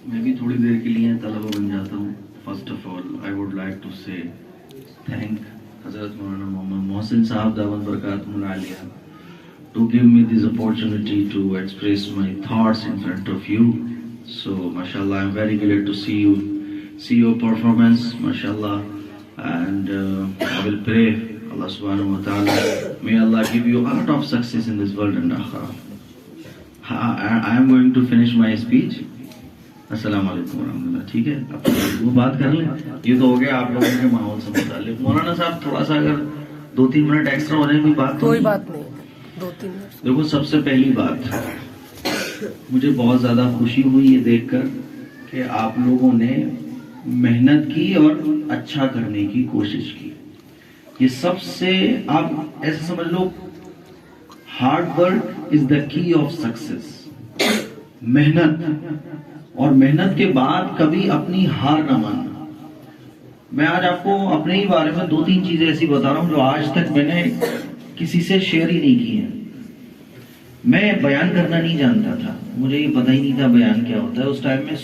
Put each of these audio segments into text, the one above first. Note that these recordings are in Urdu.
میں بھی تھوڑی دیر کے لیے طلبہ بن جاتا ہوں. First of all I would like to say thank حضرت مولانا محمد محسن صاحب دامت برکاتہم العالیہ to give me this opportunity to express my thoughts in front of you. So, mashallah, I'm very glad to see your performance, mashallah, and I will pray Allah subhanahu wa ta'ala, may Allah give you a lot of success in this world and akhirah. I am going to finish my speech. السلام علیکم ورحمۃ اللہ. ٹھیک ہے, اب وہ بات کر لیں. یہ تو ہو گیا آپ لوگوں کے ماحول سے متعلق. مولانا صاحب تھوڑا سا اگر 2-3 منٹ ایکسٹرا ہو جائے, کوئی بات نہیں. 2-3 منٹ. دیکھو, سب سے پہلی بات, مجھے بہت زیادہ خوشی ہوئی یہ دیکھ کر کہ آپ لوگوں نے محنت کی اور اچھا کرنے کی کوشش کی. یہ سب سے, آپ ایسے سمجھ لو, ہارڈ ورک از دا کی آف سکسیس. محنت, اور محنت کے بعد کبھی اپنی ہار نہ ماننا. میں آج آپ کو اپنے ہی بارے میں 2-3 چیزیں ایسی بتا رہا ہوں جو آج تک میں نے کسی سے شیئر ہی نہیں کی ہیں. میں بیان کرنا نہیں جانتا تھا, مجھے یہ پتہ ہی نہیں تھا بیان کیا ہوتا ہے. اس ٹائم میں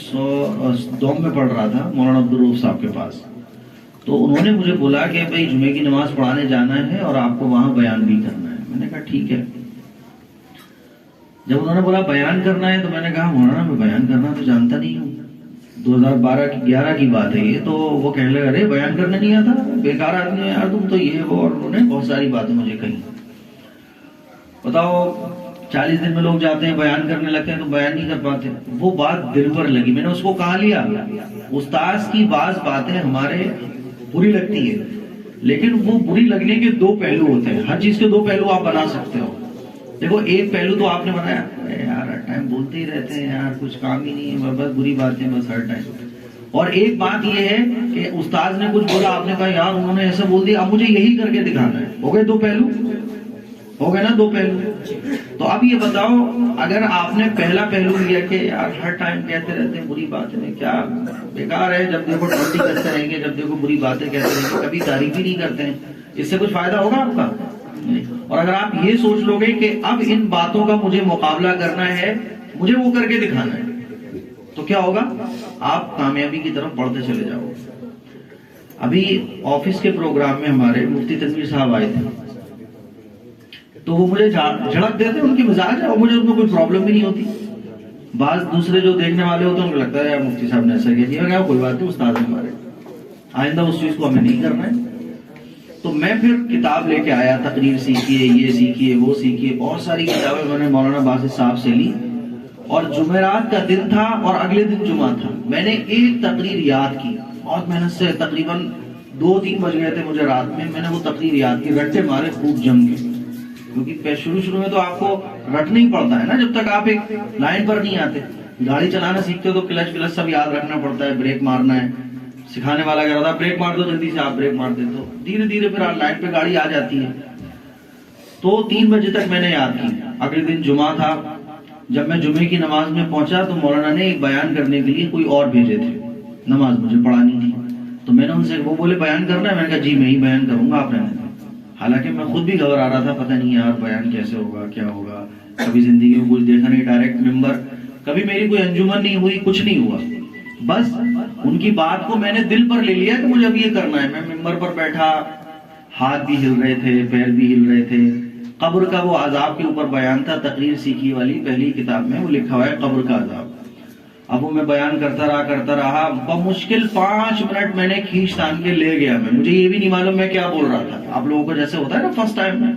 دوم میں پڑھ رہا تھا مولانا عبدالرؤف صاحب کے پاس. تو انہوں نے مجھے بولا کہ بھائی جمعے کی نماز پڑھانے جانا ہے اور آپ کو وہاں بیان بھی کرنا ہے. میں نے کہا ٹھیک ہے. جب انہوں نے بولا بیان کرنا ہے تو میں نے کہا مولانا میں بیان کرنا تو جانتا نہیں ہوں. 2012-11 کی بات ہے یہ. تو وہ کہنے لگا ارے بیان کرنا نہیں آتا, بیکار آدمی ہے یار تم تو, یہ وہ. اور انہوں نے بہت ساری باتیں مجھے کہی. بتاؤ, 40 دن میں لوگ جاتے ہیں بیان کرنے لگتے ہیں تو بیان نہیں کر پاتے. وہ بات دل پر لگی, میں نے اس کو کہا لیا. استاذ کی بعض باتیں ہمارے بری لگتی ہے, لیکن وہ بری لگنے کے 2 پہلو ہوتے ہیں. ہر چیز کے 2 پہلو آپ بنا سکتے ہو. دیکھو, ایک پہلو تو آپ نے بنایا یار ہر ٹائم بولتے ہی رہتے ہیں یار, کچھ کام ہی نہیں ہے, بس بری باتیں بس ہر ٹائم. اور ایک بات یہ ہے کہ استاذ نے کچھ بولا, آپ نے کہا یار انہوں نے ایسا بول دیا, اب مجھے یہی کر کے دکھانا ہے. ہو گئے 2 پہلو, ہو گئے نا 2 پہلو. تو اب یہ بتاؤ, اگر آپ نے پہلا پہلو لیا کہ یار ہر ٹائم کہتے رہتے ہیں بری باتیں, کیا بیکار ہے. جب دیکھو ٹوٹی کرتے رہیں گے, جب دیکھو بری باتیں کہتے رہیں گے, کبھی تعریف ہی نہیں کرتے ہیں, اس سے کچھ فائدہ ہوگا آپ کا؟ اور اگر آپ یہ سوچ لو گے کہ اب ان باتوں کا مجھے مقابلہ کرنا ہے, مجھے وہ کر کے دکھانا ہے, تو کیا ہوگا؟ آپ کامیابی کی طرف بڑھتے چلے جاؤ گے. ابھی آفس کے پروگرام میں ہمارے مفتی تنویر صاحب آئے تھے, تو وہ مجھے جھڑک دیتے, ان کی مزاج ہے, اور مجھے ان میں کوئی پرابلم بھی نہیں ہوتی. بعض دوسرے جو دیکھنے والے ہوتے ہیں ان کو لگتا ہے یار مفتی صاحب نے ایسا کیا, کوئی بات نہیں, استاد ہمارے, آئندہ اس چیز کو ہمیں نہیں کرنا ہے. تو میں پھر کتاب لے کے آیا, تقریر سیکھیے, یہ سیکھیے, وہ سیکھیے, بہت ساری کتابیں میں نے مولانا باسط صاحب سے لی. اور جمعرات کا دن تھا اور اگلے دن جمعہ تھا. میں نے ایک تقریر یاد کی, بہت محنت سے, تقریباً 2-3 بج گئے تھے مجھے رات میں. میں نے وہ تقریر یاد کی, رٹے مارے خوب جم کے, کیونکہ شروع میں تو آپ کو رٹنا ہی پڑتا ہے نا, جب تک آپ ایک لائن پر نہیں آتے. گاڑی چلانا سیکھتے ہو تو کلچ ولچ سب یاد رکھنا پڑتا ہے, بریک مارنا ہے. سکھانے والا کہہ رہا تھا بریک مار دو جلدی سے, آپ بریک مار دیتے ہو, دھیرے دھیرے پھر لائن پہ گاڑی آ جاتی ہے. تو 3 بجے تک میں نے یاد کی. اگلے دن جمعہ تھا. جب میں جمعے کی نماز میں پہنچا تو مولانا نے ایک بیان کرنے کے لیے کوئی اور بھیجے تھے, نماز مجھے پڑھانی تھی. تو میں نے ان سے, وہ بولے بیان کرنا ہے, میں نے کہا جی میں ہی بیان کروں گا, آپ رہنے دیں. حالانکہ میں خود بھی گھبرا رہا تھا, پتہ نہیں یار بیان کیسے ہوگا, کیا ہوگا, کبھی زندگی میں کچھ دیکھا نہیں, ڈائریکٹ ممبر, کبھی میری کوئی انجمن نہیں ہوئی, کچھ نہیں ہوا. بس ان کی بات کو میں نے دل پر لے لیا کہ مجھے اب یہ کرنا ہے. میں ممبر پر بیٹھا, ہاتھ بھی ہل رہے تھے, پیر بھی ہل رہے تھے. قبر کا وہ عذاب کے اوپر بیان تھا, تقریر سیکھی والی پہلی کتاب میں وہ لکھا ہوا ہے قبر کا عذاب. اب وہ میں بیان کرتا رہا, بمشکل 5 منٹ میں نے کھینچ تان کے لے گیا. مجھے یہ بھی نہیں معلوم میں کیا بول رہا تھا. آپ لوگوں کو جیسے ہوتا ہے نا فرسٹ ٹائم میں,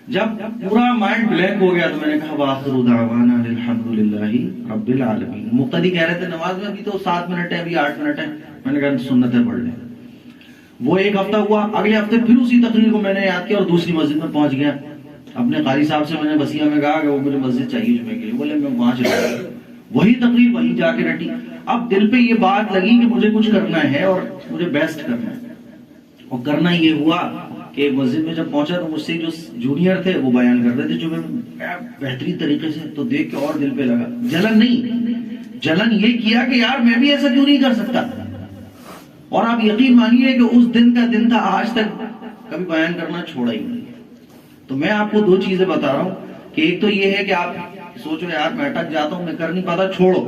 جب پورا مائنڈ بلینک ہو گیا تو میں نے کہا وآخر دعوانا الحمدللہ رب العالمین. مقتدی کہہ رہے تھے نماز میں ابھی تو 7 منٹ ہے, ابھی 8 منٹ ہے. میں نے کہا سنتیں پڑھ لیں. وہ 1 ہفتہ ہوا. اگلے ہفتے پھر اسی تقریر کو میں نے یاد کیا اور دوسری مسجد میں پہنچ گیا. اپنے قاری صاحب سے میں نے وسیعہ میں کہا کہ وہ مجھے مسجد چاہیے جمعے کے لیے. بولے میں وہاں چلا گیا, وہی تقریر وہیں جا کے رٹی. اب دل پہ یہ بات لگی کہ مجھے کچھ کرنا ہے اور مجھے بیسٹ کرنا ہے. اور کرنا یہ ہوا کہ مسجد میں جب پہنچا تو مجھ سے جو جونیئر تھے وہ بیان کر رہے تھے جو میں بہترین طریقے سے, تو دیکھ کے اور دل پہ لگا. جلن نہیں, جلن یہ کیا کہ یار میں بھی ایسا کیوں نہیں کر سکتا. اور آپ یقین مانیے کہ اس دن کا دن تھا, آج تک کبھی بیان کرنا چھوڑا ہی نہیں. تو میں آپ کو 2 چیزیں بتا رہا ہوں کہ ایک تو یہ ہے کہ آپ سوچو یار میں اٹک جاتا ہوں, میں کر نہیں پاتا, چھوڑو.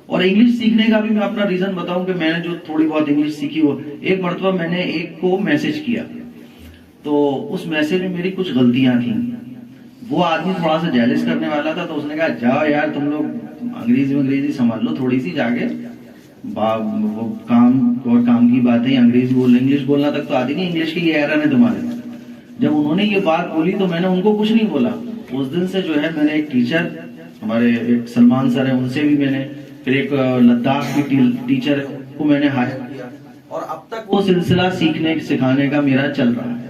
اور انگلش سیکھنے کا بھی میں اپنا ریزن بتاؤں کہ میں نے جو تھوڑی بہت انگلش سیکھی ہو، ایک مرتبہ میں نے ایک کو میسج کیا تو اس میسج میں میری کچھ غلطیاں تھیں. وہ آدمی تھوڑا سا جیلس کرنے والا تھا تو اس نے کہا جاؤ یار تم لوگ انگریزی سمجھ لو تھوڑی سی، جا کے وہ کام کی باتیں انگریزی بول، انگلش بولنا تک تو آتی نہیں، انگلش کی یہ ایرر ہے تمہارے. جب انہوں نے یہ بات بولی تو میں نے ان کو کچھ نہیں بولا. اس دن سے جو ہے میں نے ایک ٹیچر ہمارے ایک سلمان سر ہیں ان سے بھی میں نے، پھر ایک لداخ کی ٹیچر کو میں نے ہائر کیا، اور اب تک وہ سلسلہ سیکھنے سکھانے کا میرا چل رہا ہے.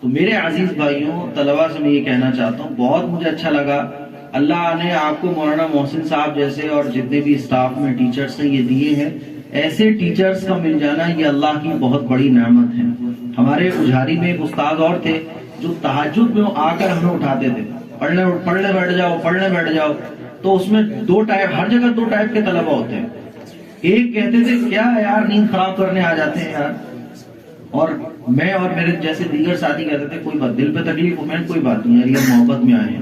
تو میرے عزیز بھائیوں، طلباء سے میں یہ کہنا چاہتا ہوں، بہت مجھے اچھا لگا. اللہ نے آپ کو مولانا محسن صاحب جیسے اور جتنے بھی اسٹاف میں ٹیچرز ہیں یہ دیے ہیں. ایسے ٹیچرز کا مل جانا یہ اللہ کی بہت بڑی نعمت ہے. ہمارے اجھاری میں ایک استاد اور تھے جو تہجد میں آ کر ہمیں اٹھاتے تھے، پڑھنے بیٹھ جاؤ. تو اس میں دو ٹائپ، ہر جگہ دو ٹائپ کے طلباء ہوتے ہیں. ایک کہتے تھے کیا یار نیند خراب کرنے آ جاتے ہیں یار، اور میں اور میرے جیسے دیگر ساتھی کہتے تھے کوئی بات، دل پہ تکلیف ہو، میں کوئی بات نہیں یار، یہ محبت میں آئے ہیں.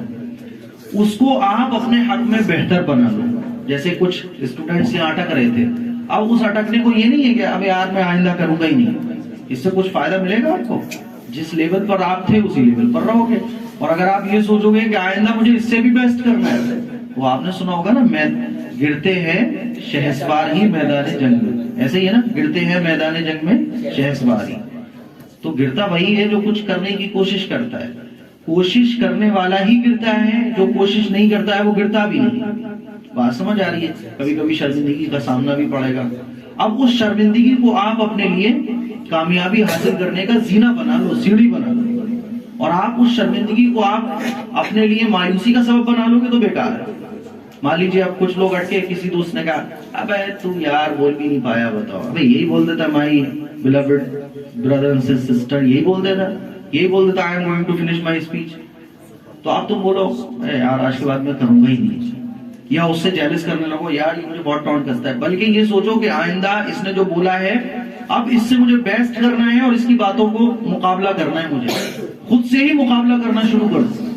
اس کو آپ اپنے حق میں بہتر بنا لو. جیسے کچھ اسٹوڈنٹس یہاں اٹک رہے تھے، اب اس اٹکنے کو یہ نہیں ہے کہ اب یار میں آئندہ کروں گا ہی نہیں. اس سے کچھ فائدہ ملے گا آپ کو؟ جس لیول پر آپ تھے اسی لیول پر رہو گے. اور اگر آپ یہ سوچو گے کہ آئندہ مجھے اس سے بھی بیسٹ کرنا ہے، وہ آپ نے سنا ہوگا نا، میں گرتے ہیں شہسوار ہی میدان جنگ میں، ایسے ہی ہے نا، گرتے ہیں میدان جنگ میں شہسوار ہی. تو گرتا وہی ہے جو کچھ کرنے کی کوشش کرتا ہے. کوشش کرنے والا ہی گرتا ہے، جو کوشش نہیں کرتا ہے وہ گرتا بھی نہیں. بات سمجھ آ رہی ہے؟ کبھی کبھی شرمندگی کا سامنا بھی پڑے گا. اب اس شرمندگی کو آپ اپنے لیے کامیابی حاصل کرنے کا زینہ بنا لو، سیڑھی بنا لو. اور آپ اس شرمندگی کو آپ اپنے لیے مایوسی کا سبب بنا لو گے تو بیکار ہے. مان لیجیے اب کچھ لوگ اٹکے، کسی دوست نے کہا ابے تو یار بول بھی نہیں پایا، بتاؤ. ابے یہی بول دیتا مائی beloved brother and sister، یہی بول دیتا I am going to finish my speech. تو آپ تم بولو یار آج کے بعد میں کروں گا ہی نہیں، یا اس سے جیلس کرنے لگو یار یہ مجھے بہت ٹونٹ کرتا ہے. بلکہ یہ سوچو کہ آئندہ اس نے جو بولا ہے اب اس سے مجھے بیسٹ کرنا ہے اور اس کی باتوں کو مقابلہ کرنا ہے. مجھے خود سے ہی مقابلہ کرنا شروع کر دو،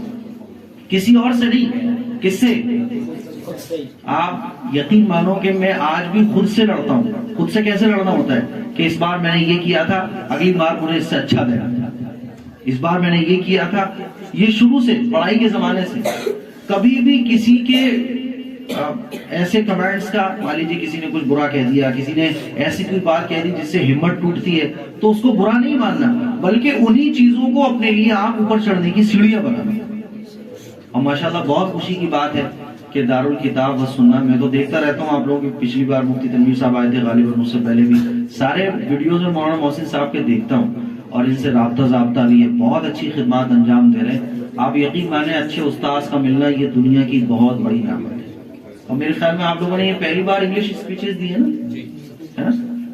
کسی اور سے نہیں. کس سے؟ آپ یقین مانو کہ میں آج بھی خود سے لڑتا ہوں. خود سے کیسے لڑنا ہوتا ہے کہ اس بار میں نے یہ کیا تھا، اگلی بار مجھے اس سے اچھا دینا، اس بار میں نے یہ کیا تھا. یہ شروع سے پڑھائی کے زمانے سے کبھی بھی کسی کے ایسے کمنٹس کا، مان لیجیے کسی نے کچھ برا کہہ دیا، کسی نے ایسی کوئی بات کہہ دی جس سے ہمت ٹوٹتی ہے، تو اس کو برا نہیں ماننا، بلکہ انہی چیزوں کو اپنے لیے آپ اوپر چڑھنے کی سیڑھیاں بنانا. اور ماشاءاللہ بہت خوشی کی بات ہے کہ دارالکتاب و سنہ، میں تو دیکھتا رہتا ہوں آپ لوگوں کی، پچھلی بار مفتی تنویر صاحب آئے تھے غالباً، اس سے پہلے بھی سارے ویڈیوز میں مولانا محسن صاحب کے دیکھتا ہوں اور ان سے رابطہ بھی ہے. بہت اچھی خدمات انجام دے رہے ہیں. آپ یقین مانیں اچھے استاذ کا ملنا یہ دنیا کی بہت بڑی نعمت ہے. اور میرے خیال میں آپ لوگوں نے یہ پہلی بار انگلش اسپیچز دی ہے نا؟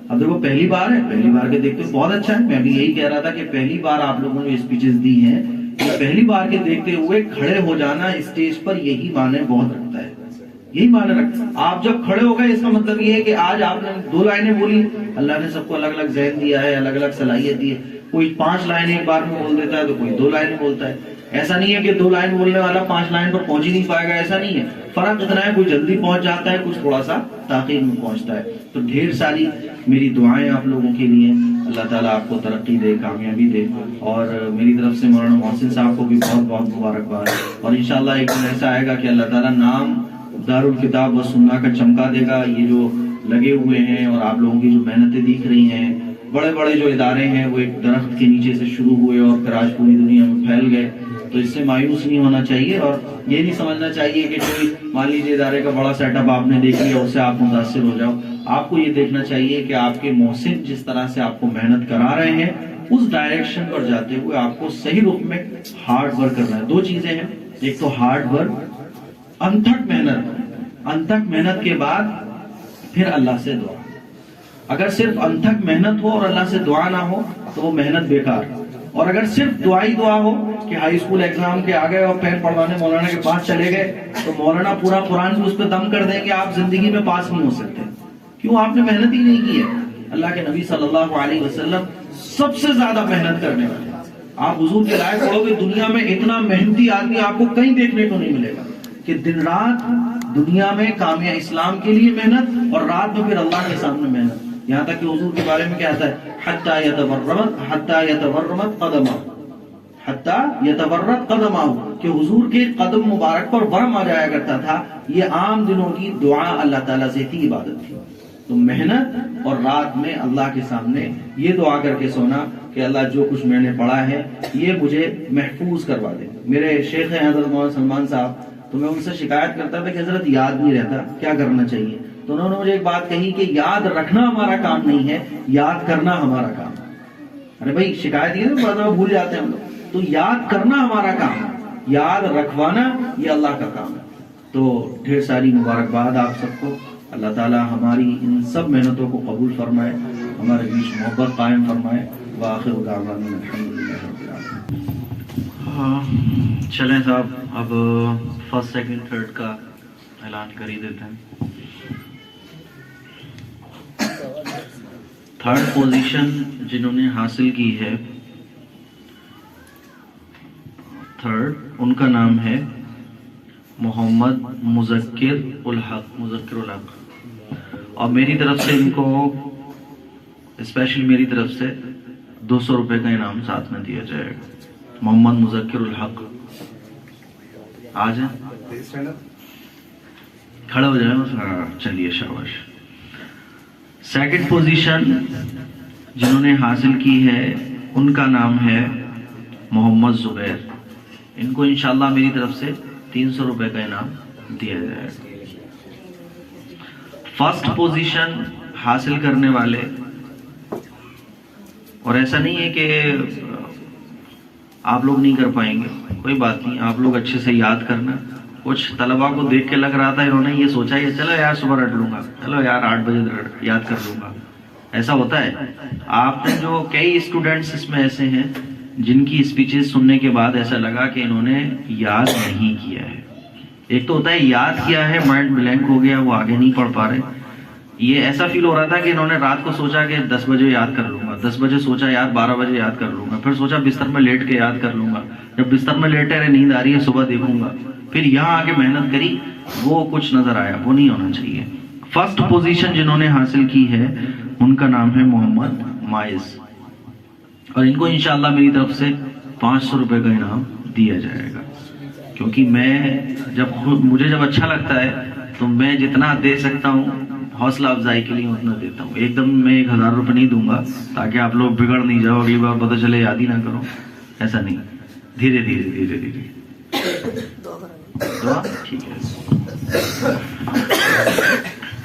اب دیکھو پہلی بار ہے، پہلی بار کے دیکھتے بہت اچھا ہے. میں بھی یہی کہہ رہا تھا کہ پہلی بار آپ لوگوں نے اسپیچز دی ہیں، پہلی بار کے دیکھتے ہوئے کھڑے ہو جانا اسٹیج پر یہی معنی بہت رکھتا ہے، یہی معنی رکھتا ہے. آپ جب کھڑے ہو گئے اس کا مطلب یہ ہے کہ آج آپ نے 2 لائنیں بولی. اللہ نے سب کو الگ الگ ذہن دیا ہے، الگ الگ صلاحیت دی ہے. کوئی 5 لائنیں ایک بار میں بول دیتا ہے تو کوئی 2 لائنیں بولتا ہے. ایسا نہیں ہے کہ 2 لائن بولنے والا 5 لائن پر پہنچ ہی نہیں پائے گا، ایسا نہیں ہے. فرق اتنا ہے کوئی جلدی پہنچ جاتا ہے، کچھ تھوڑا سا تاخیر میں پہنچتا ہے. تو ڈھیر ساری میری دعائیں آپ لوگوں کے لیے، اللہ تعالیٰ آپ کو ترقی دے، کامیابی دے. اور میری طرف سے مولانا محسن صاحب کو بھی بہت بہت مبارکباد. اور انشاءاللہ ایک دن ایسا آئے گا کہ اللہ تعالیٰ نام دارالکتاب و سنہ کا چمکا دے گا. یہ جو لگے ہوئے ہیں اور آپ لوگوں کی جو محنتیں دکھ رہی ہیں، بڑے بڑے جو ادارے ہیں وہ ایک درخت کے نیچے سے شروع ہوئے اور پھر آج پوری دنیا میں پھیل گئے. تو اس سے مایوس نہیں ہونا چاہیے اور یہ نہیں سمجھنا چاہیے کہ کوئی مان لیجیے ادارے کا بڑا سیٹ اپ آپ نے دیکھ لیا اس سے آپ متاثر ہو جاؤ. آپ کو یہ دیکھنا چاہیے کہ آپ کے محسن جس طرح سے آپ کو محنت کرا رہے ہیں اس ڈائریکشن پر جاتے ہوئے آپ کو صحیح رخ میں ہارڈ ورک کرنا ہے. 2 چیزیں ہیں، ایک تو ہارڈ ورک، انتھک محنت، انتھک محنت کے بعد پھر اللہ سے دعا. اگر صرف انتھک محنت ہو اور اللہ سے دعا نہ ہو تو وہ محنت بیکار. اور اگر صرف دعا ہی دعا ہو کہ ہائی اسکول ایگزام کے آ گئے اور پیر پڑھوانے مولانا کے پاس چلے گئے تو مولانا پورا قرآن بھی اس پہ دم کر دیں کہ آپ زندگی میں پاس نہیں ہو سکتے. کیوں؟ آپ نے محنت ہی نہیں کی ہے. اللہ کے نبی صلی اللہ علیہ وسلم سب سے زیادہ محنت کرنے والے. آپ حضور کے لائق پڑھو گے، دنیا میں اتنا محنتی آدمی آپ کو کہیں دیکھنے کو نہیں ملے گا کہ دن رات دنیا میں کامیاب اسلام کے لیے محنت اور رات میں پھر اللہ کے سامنے محنت. یہاں تک کہ حضور کے بارے میں کیا آتا ہے حتی یتورمت قدمہ، حتی یتورت قدمہ، کہ حضور کے قدم مبارک پر ورم آ جایا کرتا تھا. یہ عام دنوں کی دعا اللہ تعالیٰ سے تھی، عبادت تھی. تو محنت اور رات میں اللہ کے سامنے یہ دعا کر کے سونا کہ اللہ جو کچھ میں نے پڑھا ہے یہ مجھے محفوظ کروا دے. میرے شیخ ہیں حضرت مولانا سلمان صاحب، تو میں ان سے شکایت کرتا تھا کہ حضرت یاد نہیں رہتا، کیا کرنا چاہیے؟ تو انہوں نے مجھے ایک بات کہی کہ یاد رکھنا ہمارا کام نہیں ہے، یاد کرنا ہمارا کام ہے. ارے بھائی شکایت یہ نا بعد میں بھول جاتے ہیں ہم لوگ. تو یاد کرنا ہمارا کام ہے، یاد رکھوانا یہ اللہ کا کام ہے. تو ڈھیر ساری مبارکباد آپ سب کو. اللہ تعالیٰ ہماری ان سب محنتوں کو قبول فرمائے، ہمارے بیچ محبت قائم فرمائے. وآخر دعوانا الحمدللہ رب العالمین. چلیں صاحب، اب فرسٹ سیکنڈ تھرڈ کا اعلان کر ہی دیتے ہیں. تھرڈ پوزیشن جنہوں نے حاصل کی ہے، تھرڈ، ان کا نام ہے محمد مذکر الحق. اور میری طرف سے ان کو اسپیشل میری طرف سے 200 روپے کا انعام ساتھ میں دیا جائے گا. محمد مذکر الحق آ جائیں، کھڑا ہو جائیں. چلیے شاباش. سیکنڈ پوزیشن جنہوں نے حاصل کی ہے ان کا نام ہے محمد زبیر. ان کو انشاءاللہ میری طرف سے 300 روپے کا انعام دیا جائے گا. فرسٹ پوزیشن حاصل کرنے والے، اور ایسا نہیں ہے کہ آپ لوگ نہیں کر پائیں گے، کوئی بات نہیں، آپ لوگ اچھے سے یاد کرنا. کچھ طلباء کو دیکھ کے لگ رہا تھا انہوں نے یہ سوچا کہ چلو یار صبح رٹ لوں گا، چلو یار 8 بجے یاد کر لوں گا. ایسا ہوتا ہے. آپ نے جو کئی اسٹوڈنٹس اس میں ایسے ہیں جن کی اسپیچز سننے کے بعد ایسا لگا کہ انہوں نے یاد نہیں کیا ہے. ایک تو ہوتا ہے یاد کیا ہے مائنڈ بلینک ہو گیا، وہ آگے نہیں پڑھ پا رہے. یہ ایسا فیل ہو رہا تھا کہ انہوں نے رات کو سوچا کہ 10 بجے یاد کر لوں گا، 10 بجے سوچا یار 12 بجے یاد کر لوں گا، پھر سوچا بستر میں لیٹ کے یاد کر لوں گا، جب بستر میں لیٹے رہے نیند آ رہی ہے صبح دیکھوں گا، پھر یہاں آ کے محنت کری وہ کچھ نظر آیا. وہ نہیں ہونا چاہیے. فرسٹ پوزیشن جنہوں نے حاصل کی ہے ان کا نام ہے محمد مائز، اور ان کو انشاءاللہ میری طرف سے 500 روپے کا انعام دیا جائے گا. کیونکہ مجھے جب اچھا لگتا ہے تو میں جتنا دے سکتا ہوں حوصلہ افزائی کے لیے اتنا دیتا ہوں. ایک دم میں 1000 روپے نہیں دوں گا تاکہ آپ لوگ بگڑ نہیں جاؤ، اگلی بار پتہ چلے یاد ہی نہ کرو. ایسا نہیں، دھیرے دھیرے دھیرے دھیرے. دعا ٹھیک ہے.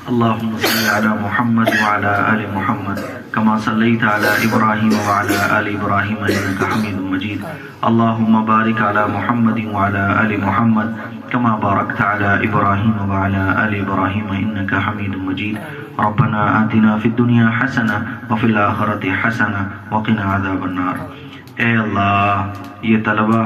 اللهم صل على محمد وعلى آل محمد كما صليت على إبراهيم وعلى آل إبراهيم إنك حميد مجيد. اللهم بارك على محمد وعلى آل محمد كما باركت على إبراهيم وعلى آل إبراهيم إنك حميد مجيد. ربنا آتنا في الدنيا حسنة وفي الآخرة حسنة وقنا عذاب النار. اے اللہ، یہ طلبہ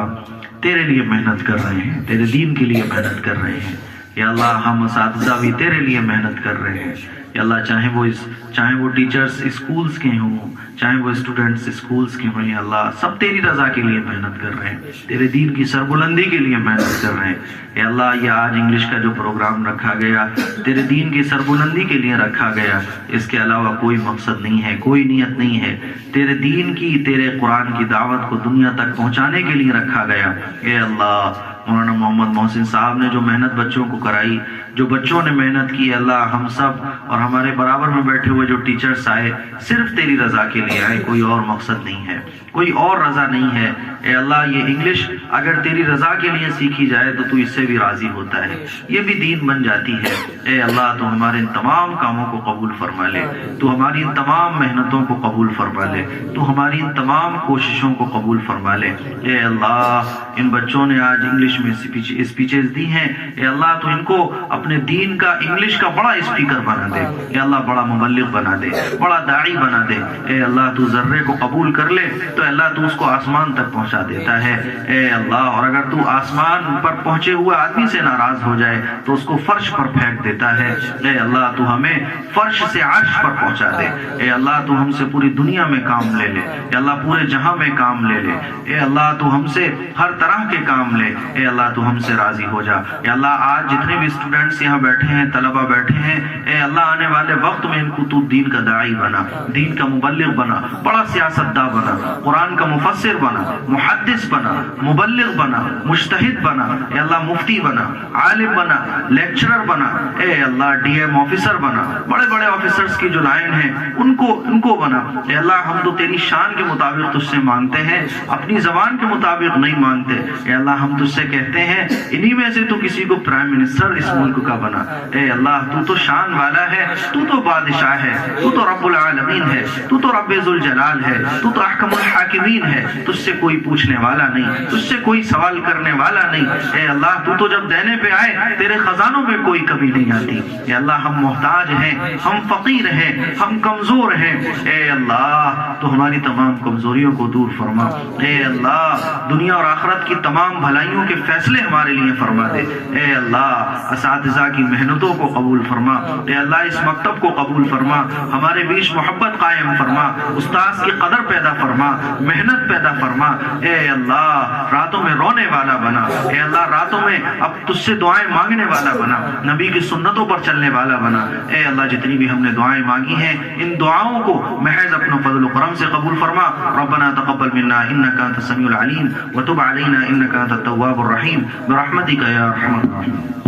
تیرے لیے محنت کر رہے ہیں، تیرے دین کے لیے محنت کر رہے ہیں. یا اللہ ہم اساتذہ بھی تیرے لیے محنت کر رہے ہیں. یا اللہ چاہے وہ ٹیچرز اسکولز کے ہوں، چاہے وہ اسٹوڈنٹس اسکولز کے ہوں، یا اللہ سب تیری رضا کے لیے محنت کر رہے ہیں، تیرے دین کی سربلندی کے لیے محنت کر رہے ہیں. یا اللہ یہ آج انگلش کا جو پروگرام رکھا گیا تیرے دین کی سربلندی کے لیے رکھا گیا، اس کے علاوہ کوئی مقصد نہیں ہے، کوئی نیت نہیں ہے. تیرے دین کی، تیرے قرآن کی دعوت کو دنیا تک پہنچانے کے لیے رکھا گیا. اے اللہ مولانا محمد محسن صاحب نے جو محنت بچوں کو کرائی، جو بچوں نے محنت کی، اللہ ہم سب اور ہمارے برابر میں بیٹھے ہوئے جو ٹیچرز آئے صرف تیری رضا کے لیے آئے، کوئی اور مقصد نہیں ہے، کوئی اور رضا نہیں ہے. اے اللہ یہ انگلش اگر تیری رضا کے لیے سیکھی جائے تو اس سے بھی راضی ہوتا ہے، یہ بھی دین بن جاتی ہے. اے اللہ تو ہمارے ان تمام کاموں کو قبول فرما لے، تو ہماری ان تمام محنتوں کو قبول فرما لے، تو ہماری ان تمام کوششوں کو قبول فرما لے. اے اللہ ان بچوں نے آج انگلش میں اسپیچز دی ہیں، اے اللہ تو ان کو اپنے دین کا، انگلش کا بڑا اسپیکر بنا دے. اے اللہ بڑا مبلغ بنا دے، بڑا داعی بنا دے. اے اللہ تو ذرے کو قبول کر لے تو اللہ تو اس کو آسمان تک پہنچا دیتا ہے. اے اللہ اور اگر تو آسمان پر پہنچے ہوئے آدمی سے ناراض ہو جائے تو اس کو فرش پر پھینک دیتا ہے. اے اللہ تو ہمیں فرش سے عرش پر پہنچا دے. اے اللہ تو ہم سے پوری دنیا میں کام لے لے. اے اللہ پورے جہاں میں کام لے لے. اے اللہ تو ہم سے ہر طرح کے کام لے. اے اللہ تو ہم سے راضی ہو جا۔ اے اللہ آج جتنے بھی اسٹوڈنٹس یہاں بیٹھے ہیں، طلبہ بیٹھے ہیں، اے اللہ آنے والے وقت میں ان کو تو دین کا داعی بنا، دین کا مبلغ بنا، بڑا سیاستداں بنا، قرآن کا مفسر بنا، محدث بنا، مبلغ بنا، مجتہد بنا، اے اللہ مفتی بنا، عالم بنا، لیکچرر بنا، اے اللہ ڈی ایم آفیسر بنا، بڑے بڑے آفیسرز کی جو لائن ہیں ان کو بنا۔ اے اللہ ہم تو تیری شان کے مطابق تجھ سے مانگتے ہیں، اپنی زبان کے مطابق نہیں مانگتے۔ اے اللہ ہم تجھ سے کہتے ہیں انہی میں سے تو کسی کو پرائم منسٹر اس ملک کا بنا۔ اے اللہ تو تو شان والا ہے، تو تو بادشاہ ہے، تو تو رب العالمین ہے، تو تو رب ذوالجلال ہے، تو تو احکم الحاکمین ہے، تجھ سے کوئی پوچھنے والا نہیں، تجھ سے کوئی سوال کرنے والا نہیں۔ اے اللہ تو تو جب دینے پہ آئے تیرے خزانوں میں کوئی کمی نہیں آتی۔ اے اللہ ہم محتاج ہیں، ہم فقیر ہیں، ہم کمزور ہیں۔ اے اللہ تو ہماری تمام کمزوریوں کو دور فرما۔ اے اللہ دنیا اور آخرت کی تمام بھلائیوں کے فیصلے ہمارے لیے فرما دے۔ اے اللہ اساتذہ کی محنتوں کو قبول فرما۔ اے اللہ اس مکتب کو قبول فرما، ہمارے بیچ محبت قائم فرما، استاذ کی قدر پیدا فرما، محنت پیدا فرما۔ اے اللہ راتوں میں رونے والا بنا، اے اللہ راتوں میں اب تجھ سے دعائیں مانگنے والا بنا، نبی کی سنتوں پر چلنے والا بنا۔ اے اللہ جتنی بھی ہم نے دعائیں مانگی ہیں ان دعاؤں کو محض اپنا فضل و کرم سے قبول فرما۔ ربنا تقبل منا انك انت السميع العليم وتب علينا انك انت التواب الرحيم برحمتك يا ارحم الراحمين۔